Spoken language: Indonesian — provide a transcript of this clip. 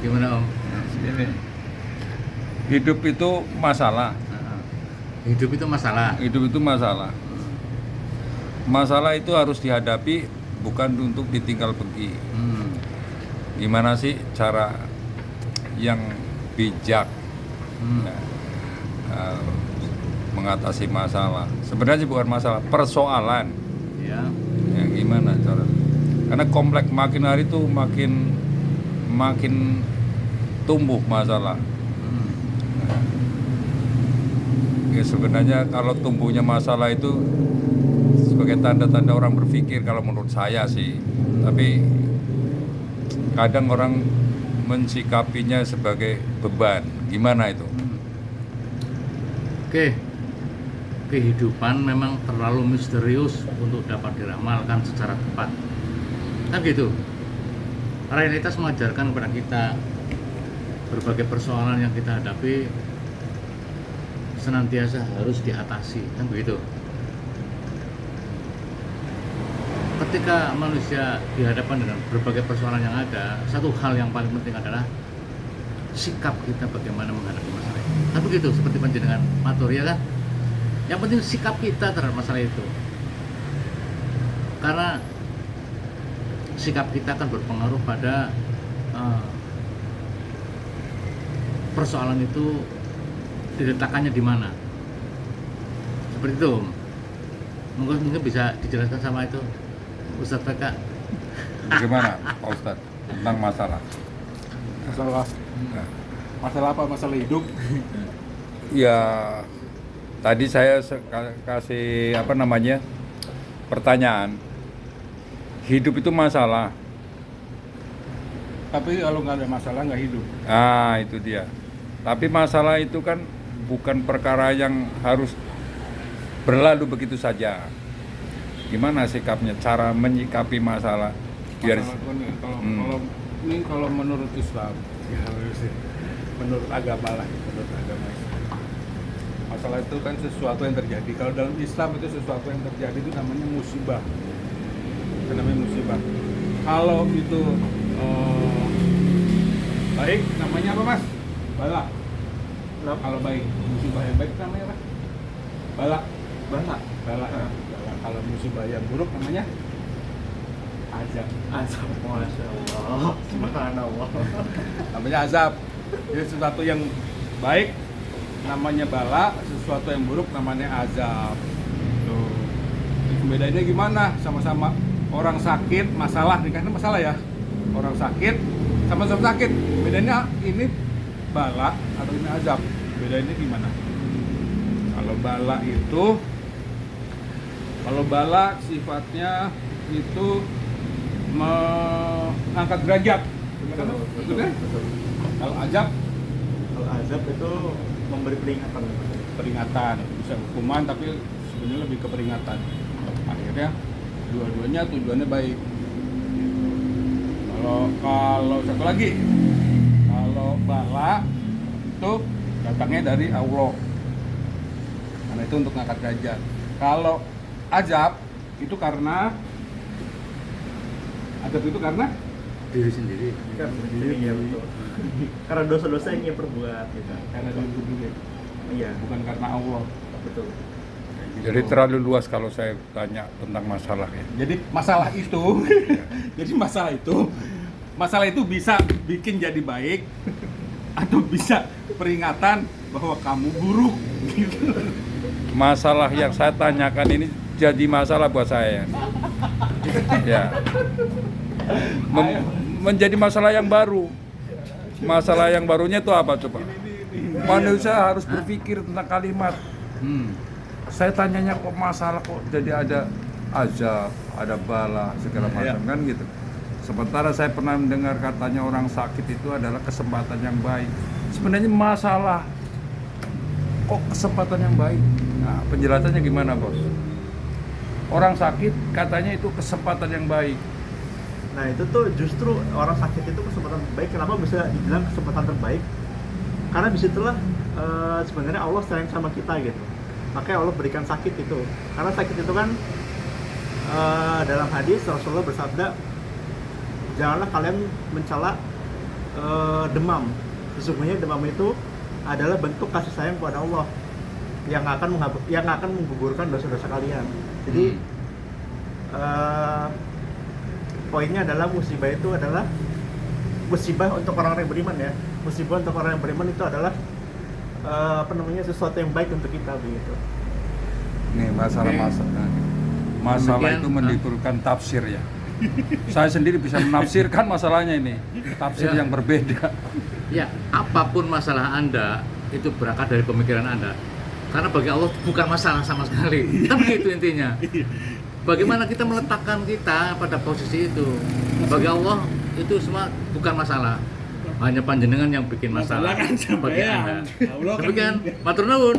Gimana Om? Ini hidup itu masalah. Hidup itu masalah. Hidup itu masalah. Masalah itu harus dihadapi, bukan untuk ditinggal pergi. Gimana sih cara yang bijak mengatasi masalah? Sebenarnya bukan masalah, persoalan. Ya. Ya, gimana cara? Karena kompleks, makin hari itu makin tumbuh masalah. Ya, sebenarnya kalau tumbuhnya masalah itu sebagai tanda-tanda orang berpikir, kalau menurut saya sih. Tapi kadang orang mensikapinya sebagai beban. Gimana itu? Oke. Kehidupan memang terlalu misterius untuk dapat diramalkan secara tepat. Kan gitu. Realitas mengajarkan kepada kita berbagai persoalan yang kita hadapi senantiasa harus diatasi, kan begitu. Ketika manusia dihadapkan dengan berbagai persoalan yang ada, satu hal yang paling penting adalah sikap kita bagaimana menghadapi masalah itu. Kan begitu, seperti panjenengan matur ya kan. Yang penting sikap kita terhadap masalah itu. Karena sikap kita akan berpengaruh pada persoalan itu diletakkannya di mana. Seperti itu. Mungkin bisa dijelaskan sama itu Ustadz PK. Bagaimana Pak Ustadz tentang masalah? Masalah apa? Masalah hidup. Ya, tadi saya kasih pertanyaan. Hidup itu masalah. Tapi kalau nggak ada masalah nggak hidup. Ah, itu dia. Tapi masalah itu kan bukan perkara yang harus berlalu begitu saja. Gimana sikapnya, cara menyikapi masalah? Biar kalau menurut Islam, ya menurut agama lah, menurut agama Islam. Masalah itu kan sesuatu yang terjadi. Kalau dalam Islam itu sesuatu yang terjadi itu namanya musibah. Itu namanya musibah. Kalau itu baik, namanya apa Mas? Bala. Kalau baik, musibah yang baik namanya apa? Bala. Bala. Bala. Kalau musibah yang buruk namanya azab. Azab, masya Allah, subhanallah. Namanya azab. Jadi sesuatu yang baik namanya bala, sesuatu yang buruk namanya azab. Tuh. Bedanya gimana? Sama-sama orang sakit, masalah nih kan masalah ya. Orang sakit, sama-sama sakit. Bedanya ini bala atau ini azab. Bedanya gimana? Kalau bala sifatnya itu mengangkat derajat. Betul kan? Kalau azab itu memberi peringatan, bisa hukuman tapi sebenarnya lebih ke peringatan. Akhirnya dua-duanya tujuannya baik. Kalau satu lagi, kalau bala itu datangnya dari Allah, karena itu untuk ngangkat derajat. Kalau azab itu karena Diri sendiri. Iya betul. Karena dosa-dosa yang ia perbuat gitu. karena diri sendiri, Iya, bukan karena Allah. betul. Jadi terlalu luas kalau saya tanya tentang masalah ya. Jadi masalah itu bisa bikin jadi baik atau bisa peringatan bahwa kamu buruk gitu. Masalah yang saya tanyakan ini jadi masalah buat saya. Ya. Menjadi masalah yang baru. Masalah yang barunya itu apa coba? Manusia harus berpikir tentang kalimat. Saya tanyanya kok masalah kok jadi ada azab, ada bala, segala macam kan gitu. Sementara saya pernah mendengar katanya orang sakit itu adalah kesempatan yang baik. Sebenarnya masalah kok kesempatan yang baik. Nah, penjelasannya gimana, Bos? Orang sakit katanya itu kesempatan yang baik. Nah itu tuh justru orang sakit itu kesempatan terbaik. Kenapa bisa dibilang kesempatan terbaik? Karena disitulah sebenarnya Allah sayang sama kita gitu. Makanya Allah berikan sakit itu. Karena sakit itu kan dalam hadis Rasulullah bersabda, janganlah kalian mencela demam. Sesungguhnya demam itu adalah bentuk kasih sayang kepada Allah yang akan menggugurkan dosa-dosa kalian. Jadi poinnya adalah musibah itu adalah musibah untuk orang-orang yang beriman ya. Musibah untuk orang yang beriman itu adalah sesuatu yang baik untuk kita begitu. Nih masalah Demikian, itu menimbulkan tafsir ya. Saya sendiri bisa menafsirkan masalahnya ini, tafsir Ya. yang berbeda. Ya, apapun masalah Anda itu berangkat dari pemikiran Anda. Karena bagi Allah bukan masalah sama sekali. Kan begitu intinya. Bagaimana kita meletakkan kita pada posisi itu? Bagi Allah itu semua bukan masalah. Hanya panjenengan yang bikin masalah Masalah kan bagi sampean. Anda. Allah kan Demikian, matur nuwun.